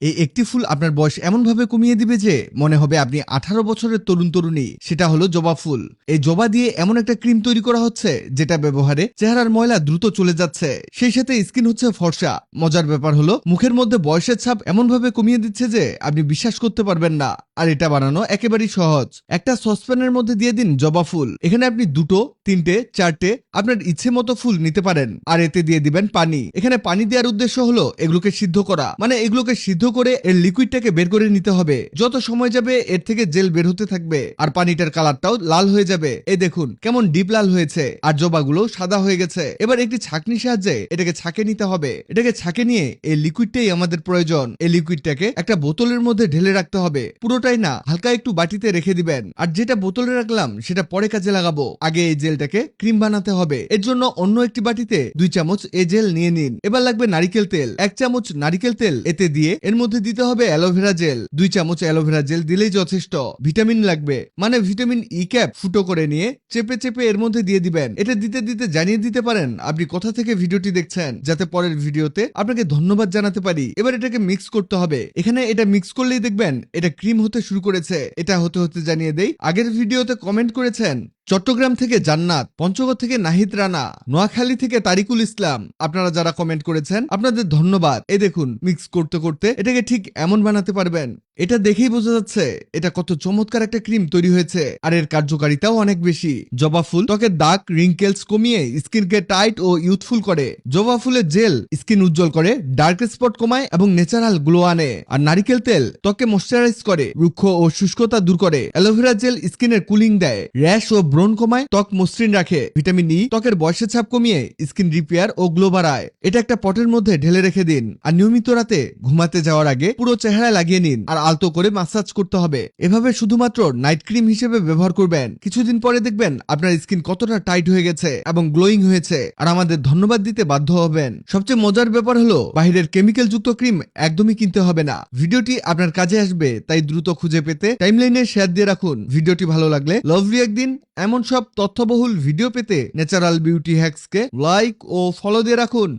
এই একটি ফুল আপনার বয়স এমনভাবে কমিয়ে দিবে যে মনে হবে আপনি 18 বছরের তরুণী। সেটা হলো জবা ফুল। এই জবা দিয়ে এমন একটা ক্রিম তৈরি করা হচ্ছে যেটা ব্যবহারে চেহারার ময়লা দ্রুত চলে যাচ্ছে, সেই সাথে স্কিন হচ্ছে ফর্সা। মজার ব্যাপার হলো মুখের মধ্যে বয়সের ছাপ এমনভাবে কমিয়ে দিচ্ছে যে আপনি বিশ্বাস করতে পারবেন না। আর এটা বানানো একেবারেই সহজ। একটা সসপ্যানের মধ্যে দিয়ে দিন জবা ফুল। এখানে আপনি 2, 3, 4 আপনার ইচ্ছে মতো ফুল নিতে পারেন। আর এতে দিয়ে দিবেন পানি। এখানে পানি দেওয়ার উদ্দেশ্য হলো এগুলোকে সিদ্ধ করা, মানে এগুলোকে সিদ্ধ করে এর লিকুইডটাকে বের করে নিতে হবে। যত সময় যাবে এর থেকে জেল বের হতে থাকবে আর পানিটার কালারটাও লাল হয়ে যাবে। এই দেখুন কেমন ডিপ লাল হয়েছে আর জবাগুলো সাদা হয়ে গেছে। এবার একটি ছাঁকনির সাহায্যে এটাকে ছাঁকে নিতে হবে। এটাকে ছাঁকে নিয়ে এই লিকুইডটাই আমাদের প্রয়োজন। এই লিকুইডটাকে একটা বোতলের মধ্যে ঢেলে রাখতে হবে, পুরোটাই না, হালকা একটু বাটিতে রেখে দিবেন। আর যেটা বোতলে রাখলাম সেটা পরে কাজে লাগাবো। আগে এই জেলটাকে ক্রিম বানাতে হবে। এর জন্য অন্য একটি বাটিতে 2 চামচ এই জেল নিয়ে নিন। এবার লাগবে নারিকেল তেল, 1 চামচ নারিকেল তেল এতে দিয়ে এর মধ্যে দিতে হবে অ্যালোভেরা জেল। 2 চামচ অ্যালোভেরা জেল দিলেই যথেষ্ট। ভিটামিন লাগবে, মানে ভিটামিন ই ক্যাপ ফুটো করে নিয়ে চেপে চেপে এর মধ্যে দিয়ে দিবেন। এটা দিতে দিতে জানিয়ে দিতে পারেন আপনি কোথা থেকে ভিডিওটি দেখছেন, যাতে পরের ভিডিওতে আপনাকে ধন্যবাদ জানাতে পারি। এবার এটাকে মিক্স করতে হবে। এখানে এটা মিক্স করলেই দেখবেন এটা ক্রিম হতে শুরু করেছে। এটা হতে হতে জানিয়ে দেই, আগের ভিডিওতে কমেন্ট করেছেন চট্টগ্রাম থেকে জান্নাত, পঞ্চগড় থেকে নাহিদ রানা, নোয়াখালী থেকে তারিকুল ইসলাম। আপনারা যারা কমেন্ট করেছেন আপনাদের ধন্যবাদ। এই দেখুন মিক্স করতে করতে এটাকে ঠিক এমন বানাতে পারবেন। এটা দেখেই বোঝা যাচ্ছে এটা কত চমৎকার একটা ক্রিম তৈরি হয়েছে। আর এর কার্যকারিতাও অনেক বেশি। জবা ফুল ত্বকের দাগ রিঙ্কেলস কমিয়ে স্কিনকে টাইট ও ইউথফুল করে। জবা ফুলের জেল স্কিন উজ্জ্বল করে, ডার্ক স্পট কমায় এবং ন্যাচারাল গ্লো আনে। আর নারিকেল তেল ত্বকে ময়শ্চারাইজ করে, রুক্ষ ও শুষ্কতা দূর করে। অ্যালোভেরা জেল স্কিনের কুলিং দেয়, র্যাশ ও ব্রণ কমায়, ত্বক মসৃণ রাখে। ভিটামিন ই ত্বকের বয়সের ছাপ কমিয়ে স্কিন রিপেয়ার ও গ্লো বাড়ায়। এটা একটা পটের মধ্যে ঢেলে রেখে দিন আর নিয়মিত রাতে ঘুমাতে যাওয়ার আগে পুরো চেহারায় লাগিয়ে নিন আর আলতো করে মাসাজ করতে হবে। এভাবে শুধুমাত্র নাইট ক্রিম হিসেবে ব্যবহার করবেন। কিছুদিন পরে দেখবেন আপনার স্কিন কতটা টাইট হয়ে গেছে এবং গ্লোয়িং হয়েছে আর আমাদের ধন্যবাদ দিতে বাধ্য হবেন। সবচেয়ে মজার ব্যাপার হলো বাহিরের কেমিক্যাল যুক্ত ক্রিম একদমই কিনতে হবে না। ভিডিওটি আপনার কাজে আসবে, তাই দ্রুত খুঁজে পেতে টাইমলাইনে শেয়ার দিয়ে রাখুন। ভিডিওটি ভালো লাগলে লাভ একদিন এমন সব তথ্যবহুল ভিডিও পেতে ন্যাচারাল বিউটি হ্যাক্সকে লাইক ও ফলো দিয়ে রাখুন।